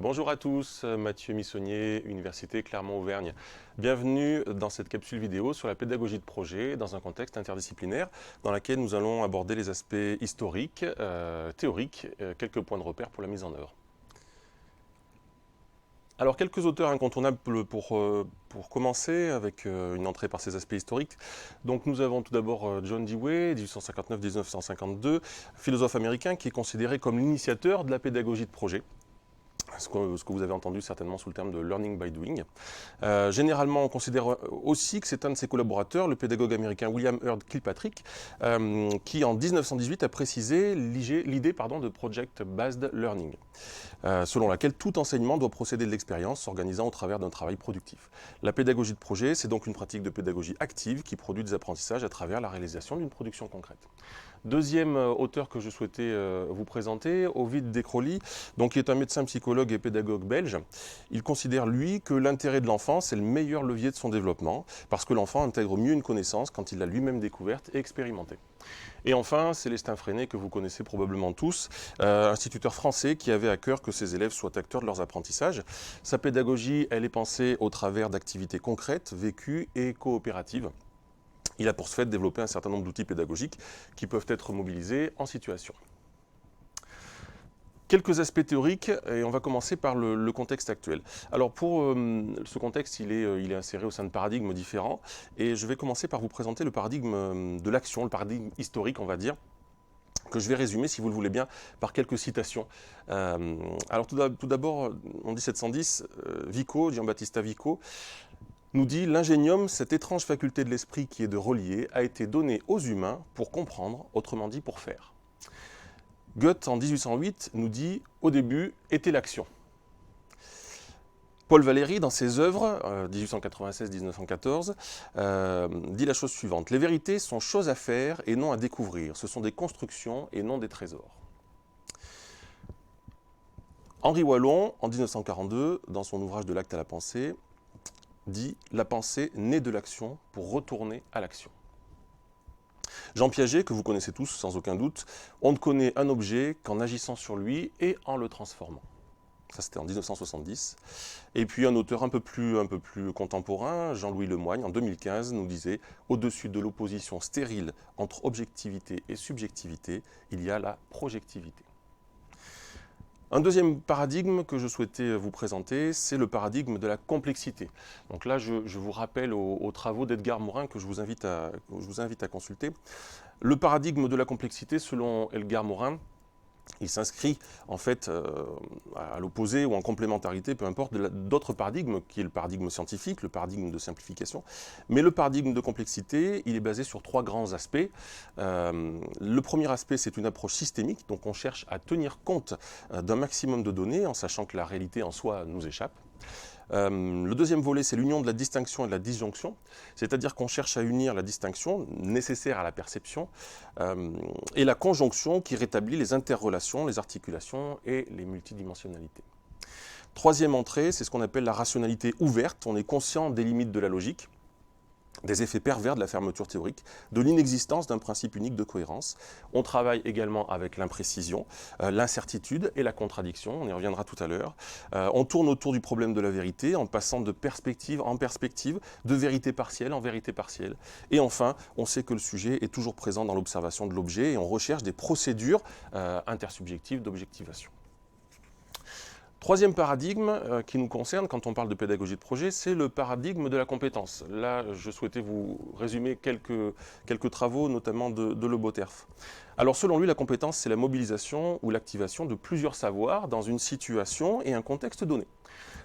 Bonjour à tous, Mathieu Missonnier, Université Clermont-Auvergne. Bienvenue dans cette capsule vidéo sur la pédagogie de projet dans un contexte interdisciplinaire dans laquelle nous allons aborder les aspects historiques, théoriques, quelques points de repère pour la mise en œuvre. Alors quelques auteurs incontournables pour commencer avec une entrée par ces aspects historiques. Donc nous avons tout d'abord John Dewey, 1859-1952, philosophe américain qui est considéré comme l'initiateur de la pédagogie de projet. Ce que vous avez entendu certainement sous le terme de learning by doing. Généralement, on considère aussi que c'est un de ses collaborateurs, le pédagogue américain William Hurd Kilpatrick, qui en 1918 a précisé l'idée de project-based learning, selon laquelle tout enseignement doit procéder de l'expérience, s'organisant au travers d'un travail productif. La pédagogie de projet, c'est donc une pratique de pédagogie active qui produit des apprentissages à travers la réalisation d'une production concrète. Deuxième auteur que je souhaitais vous présenter, Ovid de Crowley, qui est un médecin psychologue et pédagogue belge. Il considère, lui, que l'intérêt de l'enfant, c'est le meilleur levier de son développement, parce que l'enfant intègre mieux une connaissance quand il l'a lui-même découverte et expérimentée. Et enfin, Célestin Freinet, que vous connaissez probablement tous, instituteur français qui avait à cœur que ses élèves soient acteurs de leurs apprentissages. Sa pédagogie, elle est pensée au travers d'activités concrètes, vécues et coopératives. Il a pour ce fait développé un certain nombre d'outils pédagogiques qui peuvent être mobilisés en situation. Quelques aspects théoriques, et on va commencer par le contexte actuel. Alors pour ce contexte, il est inséré au sein de paradigmes différents, et je vais commencer par vous présenter le paradigme de l'action, le paradigme historique, on va dire, que je vais résumer, si vous le voulez bien, par quelques citations. Alors tout d'abord, en 1710, Vico, Giambattista Vico, nous dit « L'ingénium, cette étrange faculté de l'esprit qui est de relier, a été donnée aux humains pour comprendre, autrement dit pour faire. » Goethe, en 1808, nous dit « Au début était l'action ». Paul Valéry, dans ses œuvres, 1896-1914, dit la chose suivante « Les vérités sont choses à faire et non à découvrir. Ce sont des constructions et non des trésors. » Henri Wallon, en 1942, dans son ouvrage « De l'acte à la pensée », dit « La pensée naît de l'action pour retourner à l'action ». Jean Piaget, que vous connaissez tous sans aucun doute, on ne connaît un objet qu'en agissant sur lui et en le transformant. Ça, c'était en 1970. Et puis un auteur un peu plus contemporain, Jean-Louis Lemoigne, en 2015, nous disait « Au-dessus de l'opposition stérile entre objectivité et subjectivité, il y a la projectivité ». Un deuxième paradigme que je souhaitais vous présenter, c'est le paradigme de la complexité. Donc là, je vous rappelle aux travaux d'Edgar Morin que je vous invite à consulter. Le paradigme de la complexité, selon Edgar Morin, il s'inscrit en fait à l'opposé ou en complémentarité, peu importe, d'autres paradigmes, qui est le paradigme scientifique, le paradigme de simplification. Mais le paradigme de complexité, il est basé sur trois grands aspects. Le premier aspect, c'est une approche systémique, donc on cherche à tenir compte d'un maximum de données, en sachant que la réalité en soi nous échappe. Le deuxième volet, c'est l'union de la distinction et de la disjonction, c'est-à-dire qu'on cherche à unir la distinction nécessaire à la perception et la conjonction qui rétablit les interrelations, les articulations et les multidimensionnalités. Troisième entrée, c'est ce qu'on appelle la rationalité ouverte. On est conscient des limites de la logique, des effets pervers de la fermeture théorique, de l'inexistence d'un principe unique de cohérence. On travaille également avec l'imprécision, l'incertitude et la contradiction, on y reviendra tout à l'heure. On tourne autour du problème de la vérité en passant de perspective en perspective, de vérité partielle en vérité partielle. Et enfin, on sait que le sujet est toujours présent dans l'observation de l'objet et on recherche des procédures intersubjectives d'objectivation. Troisième paradigme qui nous concerne quand on parle de pédagogie de projet, c'est le paradigme de la compétence. Là, je souhaitais vous résumer quelques travaux, notamment de Le Boterf. Alors, selon lui, la compétence, c'est la mobilisation ou l'activation de plusieurs savoirs dans une situation et un contexte donné.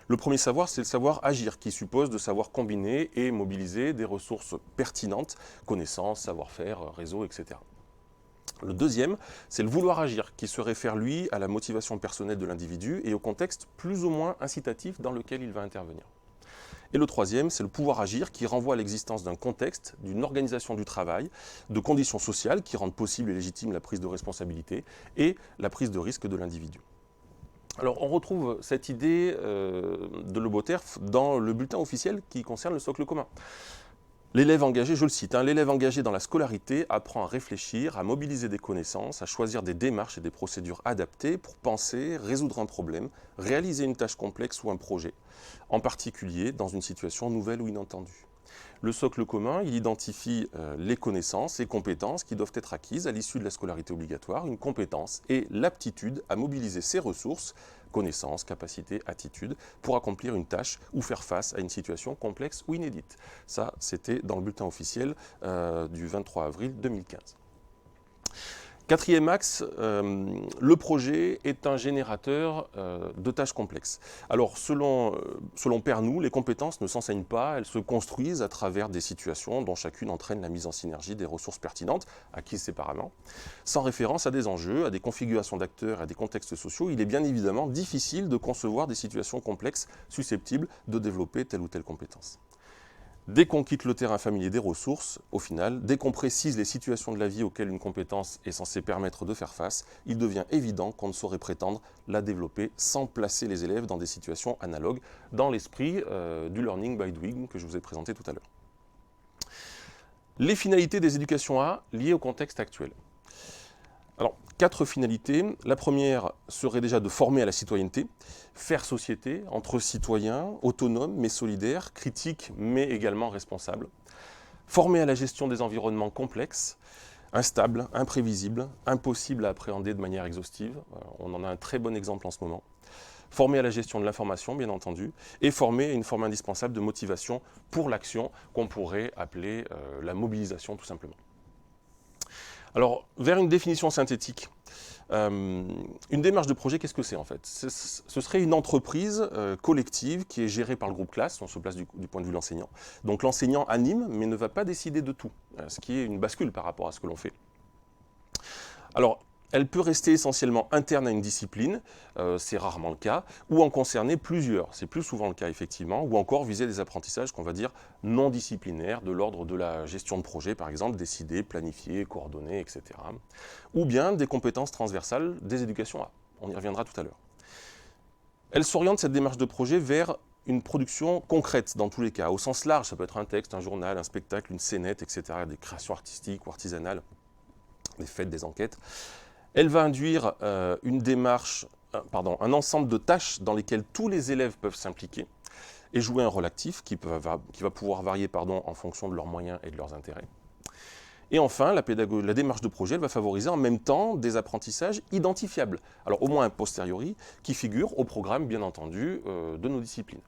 Le premier savoir, c'est le savoir agir, qui suppose de savoir combiner et mobiliser des ressources pertinentes, connaissances, savoir-faire, réseau, etc. Le deuxième, c'est le vouloir agir, qui se réfère, lui, à la motivation personnelle de l'individu et au contexte plus ou moins incitatif dans lequel il va intervenir. Et le troisième, c'est le pouvoir agir, qui renvoie à l'existence d'un contexte, d'une organisation du travail, de conditions sociales qui rendent possible et légitime la prise de responsabilité et la prise de risque de l'individu. Alors, on retrouve cette idée de Le Boterf dans le bulletin officiel qui concerne le socle commun. L'élève engagé, je le cite, l'élève engagé dans la scolarité apprend à réfléchir, à mobiliser des connaissances, à choisir des démarches et des procédures adaptées pour penser, résoudre un problème, réaliser une tâche complexe ou un projet, en particulier dans une situation nouvelle ou inattendue. Le socle commun, il identifie les connaissances et compétences qui doivent être acquises à l'issue de la scolarité obligatoire. Une compétence et l'aptitude à mobiliser ses ressources, connaissances, capacités, attitudes, pour accomplir une tâche ou faire face à une situation complexe ou inédite. Ça, c'était dans le bulletin officiel du 23 avril 2015. Quatrième axe, le projet est un générateur de tâches complexes. Alors, selon Pernoud, les compétences ne s'enseignent pas, elles se construisent à travers des situations dont chacune entraîne la mise en synergie des ressources pertinentes, acquises séparément. Sans référence à des enjeux, à des configurations d'acteurs, à des contextes sociaux, il est bien évidemment difficile de concevoir des situations complexes susceptibles de développer telle ou telle compétence. Dès qu'on quitte le terrain familier des ressources, au final, dès qu'on précise les situations de la vie auxquelles une compétence est censée permettre de faire face, il devient évident qu'on ne saurait prétendre la développer sans placer les élèves dans des situations analogues, dans l'esprit du learning by doing que je vous ai présenté tout à l'heure. Les finalités des éducations A liées au contexte actuel. Alors, 4 finalités. La première serait déjà de former à la citoyenneté, faire société entre citoyens, autonomes mais solidaires, critiques mais également responsables. Former à la gestion des environnements complexes, instables, imprévisibles, impossibles à appréhender de manière exhaustive. On en a un très bon exemple en ce moment. Former à la gestion de l'information, bien entendu, et former à une forme indispensable de motivation pour l'action qu'on pourrait appeler la mobilisation tout simplement. Alors, vers une définition synthétique, une démarche de projet, qu'est-ce que c'est en fait? Ce serait une entreprise collective qui est gérée par le groupe classe, on se place du point de vue de l'enseignant. Donc l'enseignant anime, mais ne va pas décider de tout, ce qui est une bascule par rapport à ce que l'on fait. Alors, elle peut rester essentiellement interne à une discipline, c'est rarement le cas, ou en concerner plusieurs, c'est plus souvent le cas effectivement, ou encore viser des apprentissages qu'on va dire non disciplinaires, de l'ordre de la gestion de projet par exemple, décider, planifier, coordonner, etc. Ou bien des compétences transversales des éducations A, on y reviendra tout à l'heure. Elle s'oriente cette démarche de projet vers une production concrète dans tous les cas, au sens large, ça peut être un texte, un journal, un spectacle, une scénette, etc., des créations artistiques ou artisanales, des fêtes, des enquêtes. Elle va induire un ensemble de tâches dans lesquelles tous les élèves peuvent s'impliquer et jouer un rôle actif qui va pouvoir varier en fonction de leurs moyens et de leurs intérêts. Et enfin, la démarche de projet elle va favoriser en même temps des apprentissages identifiables, alors au moins a posteriori, qui figurent au programme, bien entendu, de nos disciplines.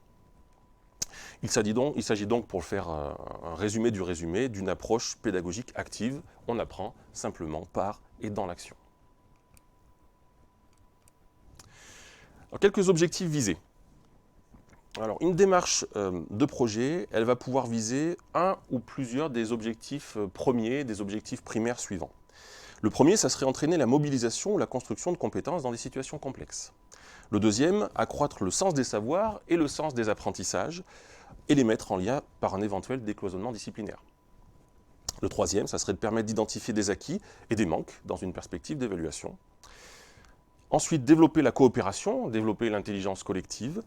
Il s'agit donc, pour faire un résumé du résumé, d'une approche pédagogique active. On apprend simplement par et dans l'action. Alors, quelques objectifs visés. Alors, une démarche de projet, elle va pouvoir viser un ou plusieurs des objectifs premiers, des objectifs primaires suivants. Le premier, ça serait entraîner la mobilisation ou la construction de compétences dans des situations complexes. Le deuxième, accroître le sens des savoirs et le sens des apprentissages et les mettre en lien par un éventuel décloisonnement disciplinaire. Le troisième, ça serait de permettre d'identifier des acquis et des manques dans une perspective d'évaluation. Ensuite, développer la coopération, développer l'intelligence collective,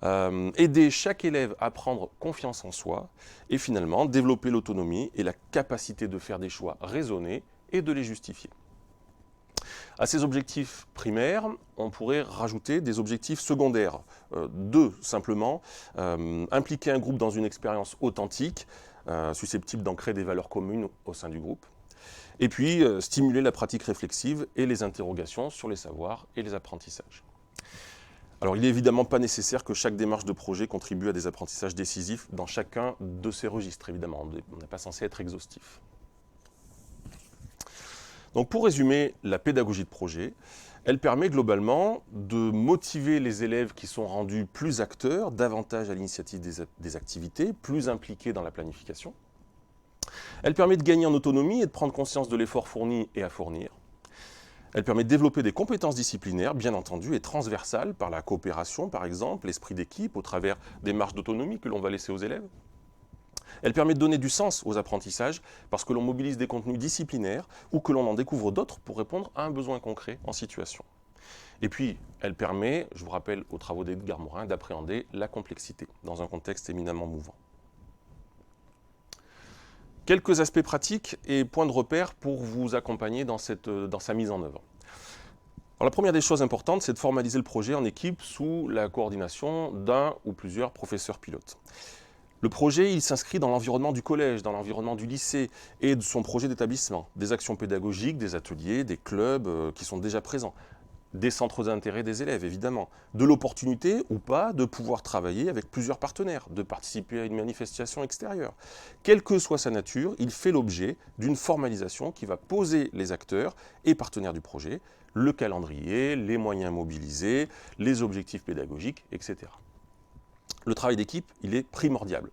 aider chaque élève à prendre confiance en soi et finalement développer l'autonomie et la capacité de faire des choix raisonnés et de les justifier. À ces objectifs primaires, on pourrait rajouter des objectifs secondaires. Deux, simplement, impliquer un groupe dans une expérience authentique, susceptible d'ancrer des valeurs communes au sein du groupe. Et puis, stimuler la pratique réflexive et les interrogations sur les savoirs et les apprentissages. Alors, il n'est évidemment pas nécessaire que chaque démarche de projet contribue à des apprentissages décisifs dans chacun de ces registres, évidemment. On n'est pas censé être exhaustif. Donc, pour résumer, la pédagogie de projet, elle permet globalement de motiver les élèves qui sont rendus plus acteurs, davantage à l'initiative des activités, plus impliqués dans la planification. Elle permet de gagner en autonomie et de prendre conscience de l'effort fourni et à fournir. Elle permet de développer des compétences disciplinaires, bien entendu, et transversales par la coopération, par exemple, l'esprit d'équipe, au travers des marges d'autonomie que l'on va laisser aux élèves. Elle permet de donner du sens aux apprentissages parce que l'on mobilise des contenus disciplinaires ou que l'on en découvre d'autres pour répondre à un besoin concret en situation. Et puis, elle permet, je vous rappelle aux travaux d'Edgar Morin, d'appréhender la complexité dans un contexte éminemment mouvant. Quelques aspects pratiques et points de repère pour vous accompagner dans sa mise en œuvre. Alors, la première des choses importantes, c'est de formaliser le projet en équipe sous la coordination d'un ou plusieurs professeurs pilotes. Le projet, il s'inscrit dans l'environnement du collège, dans l'environnement du lycée et de son projet d'établissement. Des actions pédagogiques, des ateliers, des clubs qui sont déjà présents. Des centres d'intérêt des élèves, évidemment. De l'opportunité ou pas de pouvoir travailler avec plusieurs partenaires, de participer à une manifestation extérieure. Quelle que soit sa nature, il fait l'objet d'une formalisation qui va poser les acteurs et partenaires du projet, le calendrier, les moyens mobilisés, les objectifs pédagogiques, etc. Le travail d'équipe, il est primordial.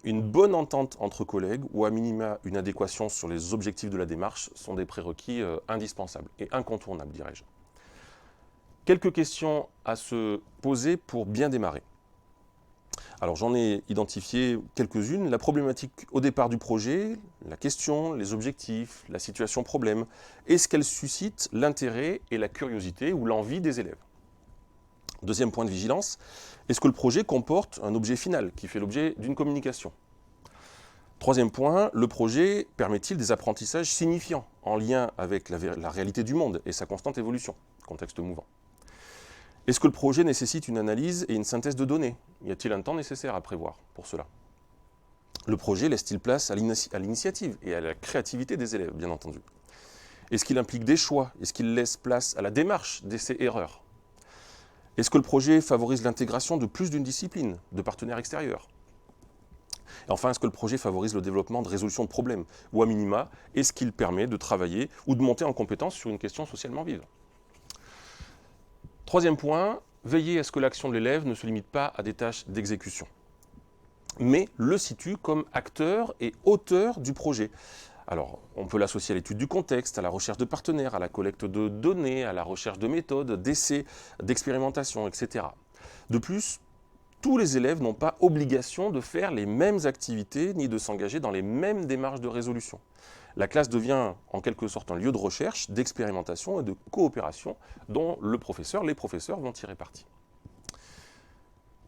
Une bonne entente entre collègues ou à minima une adéquation sur les objectifs de la démarche sont des prérequis indispensables et incontournables, dirais-je. Quelques questions à se poser pour bien démarrer. Alors j'en ai identifié quelques-unes. La problématique au départ du projet, la question, les objectifs, la situation problème. Est-ce qu'elle suscite l'intérêt et la curiosité ou l'envie des élèves? Deuxième point de vigilance, est-ce que le projet comporte un objet final qui fait l'objet d'une communication? Troisième point, le projet permet-il des apprentissages signifiants en lien avec la réalité du monde et sa constante évolution, contexte mouvant? Est-ce que le projet nécessite une analyse et une synthèse de données? Y a-t-il un temps nécessaire à prévoir pour cela? Le projet laisse-t-il place à l'initiative et à la créativité des élèves, bien entendu? Est-ce qu'il implique des choix? Est-ce qu'il laisse place à la démarche d'essais-erreurs? Est-ce que le projet favorise l'intégration de plus d'une discipline, de partenaires extérieurs? Et enfin, est-ce que le projet favorise le développement de résolution de problèmes? Ou à minima, est-ce qu'il permet de travailler ou de monter en compétence sur une question socialement vive? Troisième point, veiller à ce que l'action de l'élève ne se limite pas à des tâches d'exécution, mais le situe comme acteur et auteur du projet. Alors, on peut l'associer à l'étude du contexte, à la recherche de partenaires, à la collecte de données, à la recherche de méthodes, d'essais, d'expérimentation, etc. De plus, tous les élèves n'ont pas obligation de faire les mêmes activités ni de s'engager dans les mêmes démarches de résolution. La classe devient en quelque sorte un lieu de recherche, d'expérimentation et de coopération dont les professeurs vont tirer parti.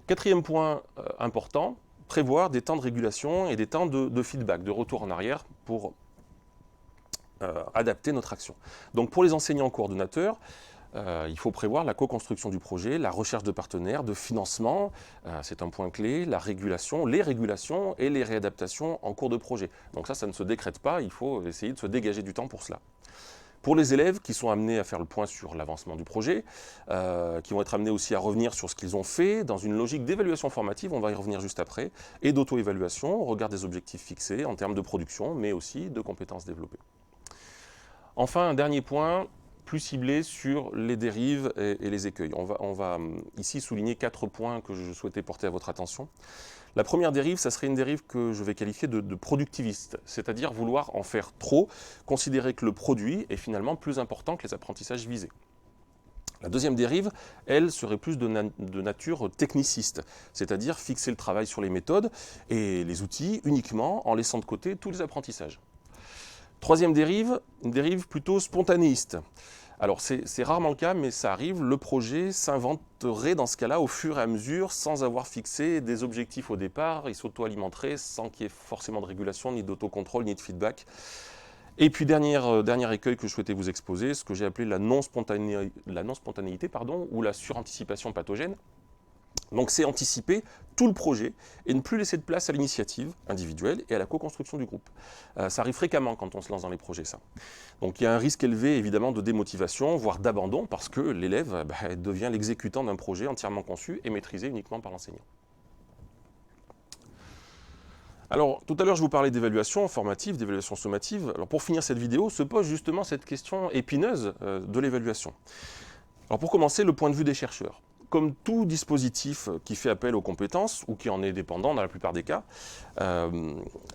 Quatrième point important, prévoir des temps de régulation et des temps de feedback, de retour en arrière pour adapter notre action. Donc pour les enseignants coordonnateurs, il faut prévoir la co-construction du projet, la recherche de partenaires, de financement, c'est un point clé, la régulation, les régulations et les réadaptations en cours de projet. Donc ça ne se décrète pas, il faut essayer de se dégager du temps pour cela. Pour les élèves qui sont amenés à faire le point sur l'avancement du projet, qui vont être amenés aussi à revenir sur ce qu'ils ont fait, dans une logique d'évaluation formative, on va y revenir juste après, et d'auto-évaluation au regard des objectifs fixés en termes de production, mais aussi de compétences développées. Enfin, un dernier point, plus ciblé sur les dérives et les écueils. On va ici souligner 4 points que je souhaitais porter à votre attention. La première dérive, ça serait une dérive que je vais qualifier de productiviste, c'est-à-dire vouloir en faire trop, considérer que le produit est finalement plus important que les apprentissages visés. La deuxième dérive, elle, serait plus de nature techniciste, c'est-à-dire fixer le travail sur les méthodes et les outils uniquement en laissant de côté tous les apprentissages. Troisième dérive, une dérive plutôt spontanéiste. Alors c'est rarement le cas, mais ça arrive, le projet s'inventerait dans ce cas-là au fur et à mesure, sans avoir fixé des objectifs au départ, il s'auto-alimenterait sans qu'il y ait forcément de régulation, ni d'autocontrôle, ni de feedback. Et puis dernier écueil que je souhaitais vous exposer, ce que j'ai appelé la non-spontanéité, ou la suranticipation pathogène. Donc c'est anticiper tout le projet et ne plus laisser de place à l'initiative individuelle et à la co-construction du groupe. Ça arrive fréquemment quand on se lance dans les projets, ça. Donc il y a un risque élevé évidemment de démotivation, voire d'abandon, parce que l'élève devient l'exécutant d'un projet entièrement conçu et maîtrisé uniquement par l'enseignant. Alors tout à l'heure je vous parlais d'évaluation formative, d'évaluation sommative. Alors pour finir cette vidéo, se pose justement cette question épineuse de l'évaluation. Alors pour commencer, le point de vue des chercheurs. Comme tout dispositif qui fait appel aux compétences, ou qui en est dépendant dans la plupart des cas,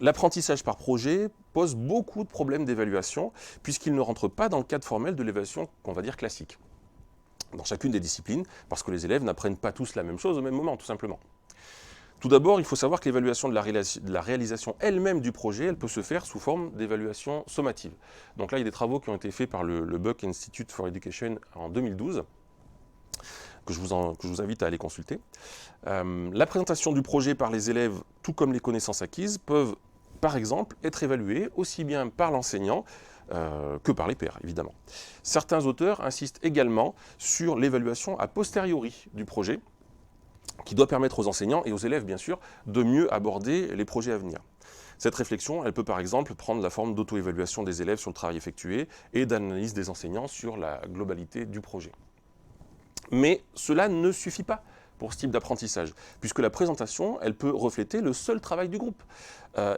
l'apprentissage par projet pose beaucoup de problèmes d'évaluation, puisqu'il ne rentre pas dans le cadre formel de l'évaluation qu'on va dire classique, dans chacune des disciplines, parce que les élèves n'apprennent pas tous la même chose au même moment, tout simplement. Tout d'abord, il faut savoir que l'évaluation de la réalisation elle-même du projet, elle peut se faire sous forme d'évaluation sommative. Donc là, il y a des travaux qui ont été faits par le Buck Institute for Education en 2012, que je vous invite à aller consulter. La présentation du projet par les élèves, tout comme les connaissances acquises, peuvent par exemple, être évalué aussi bien par l'enseignant que par les pairs, évidemment. Certains auteurs insistent également sur l'évaluation a posteriori du projet, qui doit permettre aux enseignants et aux élèves, bien sûr, de mieux aborder les projets à venir. Cette réflexion, elle peut par exemple prendre la forme d'auto-évaluation des élèves sur le travail effectué et d'analyse des enseignants sur la globalité du projet. Mais cela ne suffit pas pour ce type d'apprentissage, puisque la présentation, elle peut refléter le seul travail du groupe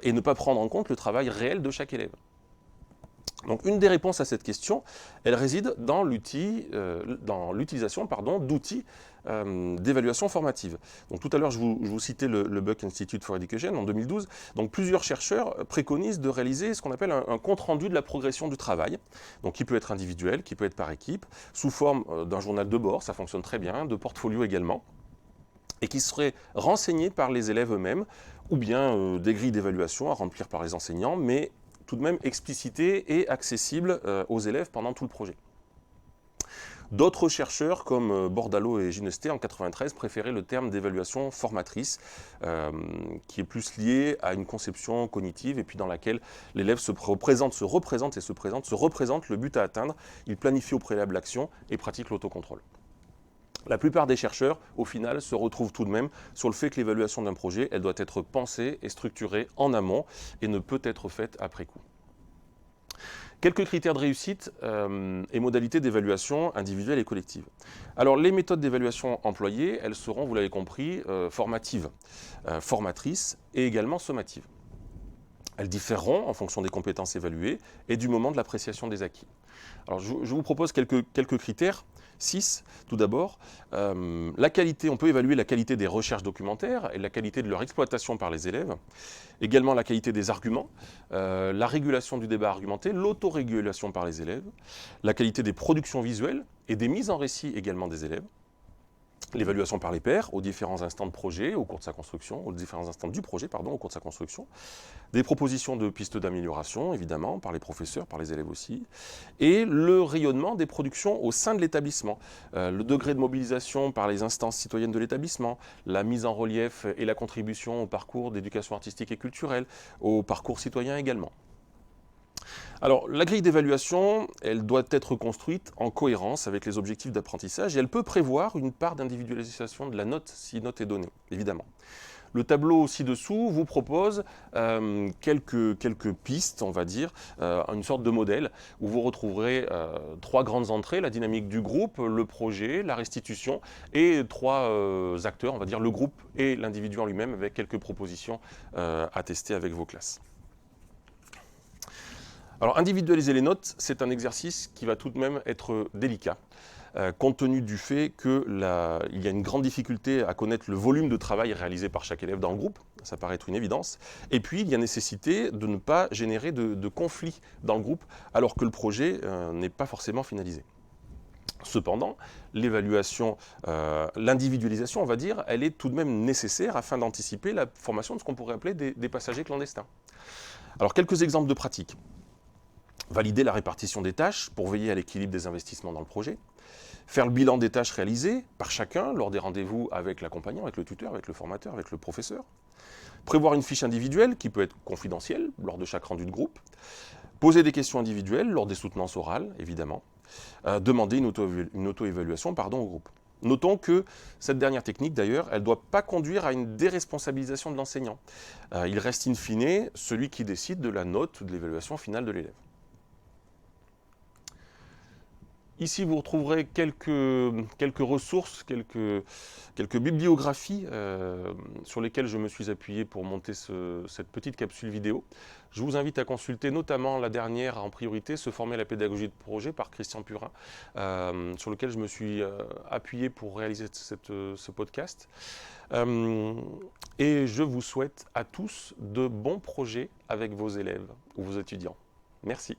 et ne pas prendre en compte le travail réel de chaque élève. Donc une des réponses à cette question, elle réside dans l'utilisation d'outils d'évaluation formative. Donc tout à l'heure, je vous citais le Buck Institute for Education en 2012. Donc plusieurs chercheurs préconisent de réaliser ce qu'on appelle un compte-rendu de la progression du travail, donc qui peut être individuel, qui peut être par équipe, sous forme d'un journal de bord, ça fonctionne très bien, de portfolio également, et qui serait renseigné par les élèves eux-mêmes, ou bien des grilles d'évaluation à remplir par les enseignants, mais tout de même explicité et accessible aux élèves pendant tout le projet. D'autres chercheurs, comme Bordalo et Ginestè en 1993, préféraient le terme d'évaluation formatrice, qui est plus lié à une conception cognitive, et puis dans laquelle l'élève se représente le but à atteindre, il planifie au préalable l'action et pratique l'autocontrôle. La plupart des chercheurs, au final, se retrouvent tout de même sur le fait que l'évaluation d'un projet, elle doit être pensée et structurée en amont et ne peut être faite après coup. Quelques critères de réussite et modalités d'évaluation individuelle et collective. Alors, les méthodes d'évaluation employées, elles seront, vous l'avez compris, formatives, formatrices et également sommatives. Elles différeront en fonction des compétences évaluées et du moment de l'appréciation des acquis. Alors, je vous propose quelques critères. 6, tout d'abord, la qualité, on peut évaluer la qualité des recherches documentaires et la qualité de leur exploitation par les élèves, également la qualité des arguments, la régulation du débat argumenté, l'autorégulation par les élèves, la qualité des productions visuelles et des mises en récit également des élèves, l'évaluation par les pairs aux différents instants de projet, au cours de sa construction, aux différents instants du projet, au cours de sa construction, des propositions de pistes d'amélioration, évidemment, par les professeurs, par les élèves aussi, et le rayonnement des productions au sein de l'établissement, le degré de mobilisation par les instances citoyennes de l'établissement, la mise en relief et la contribution au parcours d'éducation artistique et culturelle, au parcours citoyen également. Alors, la grille d'évaluation, elle doit être construite en cohérence avec les objectifs d'apprentissage et elle peut prévoir une part d'individualisation de la note si note est donnée, évidemment. Le tableau ci-dessous vous propose quelques pistes, on va dire, une sorte de modèle où vous retrouverez 3 grandes entrées, la dynamique du groupe, le projet, la restitution et 3 acteurs, on va dire le groupe et l'individu en lui-même avec quelques propositions à tester avec vos classes. Alors, individualiser les notes, c'est un exercice qui va tout de même être délicat, compte tenu du fait qu'il y a une grande difficulté à connaître le volume de travail réalisé par chaque élève dans le groupe, ça paraît être une évidence, et puis il y a nécessité de ne pas générer de conflits dans le groupe, alors que le projet n'est pas forcément finalisé. Cependant, l'évaluation, l'individualisation, on va dire, elle est tout de même nécessaire afin d'anticiper la formation de ce qu'on pourrait appeler des passagers clandestins. Alors, quelques exemples de pratiques. Valider la répartition des tâches pour veiller à l'équilibre des investissements dans le projet, faire le bilan des tâches réalisées par chacun lors des rendez-vous avec l'accompagnant, avec le tuteur, avec le formateur, avec le professeur, prévoir une fiche individuelle qui peut être confidentielle lors de chaque rendu de groupe, poser des questions individuelles lors des soutenances orales, évidemment, demander une auto-évaluation au groupe. Notons que cette dernière technique, d'ailleurs, elle ne doit pas conduire à une déresponsabilisation de l'enseignant. Il reste in fine celui qui décide de la note ou de l'évaluation finale de l'élève. Ici, vous retrouverez quelques ressources, quelques bibliographies sur lesquelles je me suis appuyé pour monter cette petite capsule vidéo. Je vous invite à consulter notamment la dernière en priorité, Se former à la pédagogie de projet par Christian Purin, sur lequel je me suis appuyé pour réaliser ce podcast. Et je vous souhaite à tous de bons projets avec vos élèves ou vos étudiants. Merci.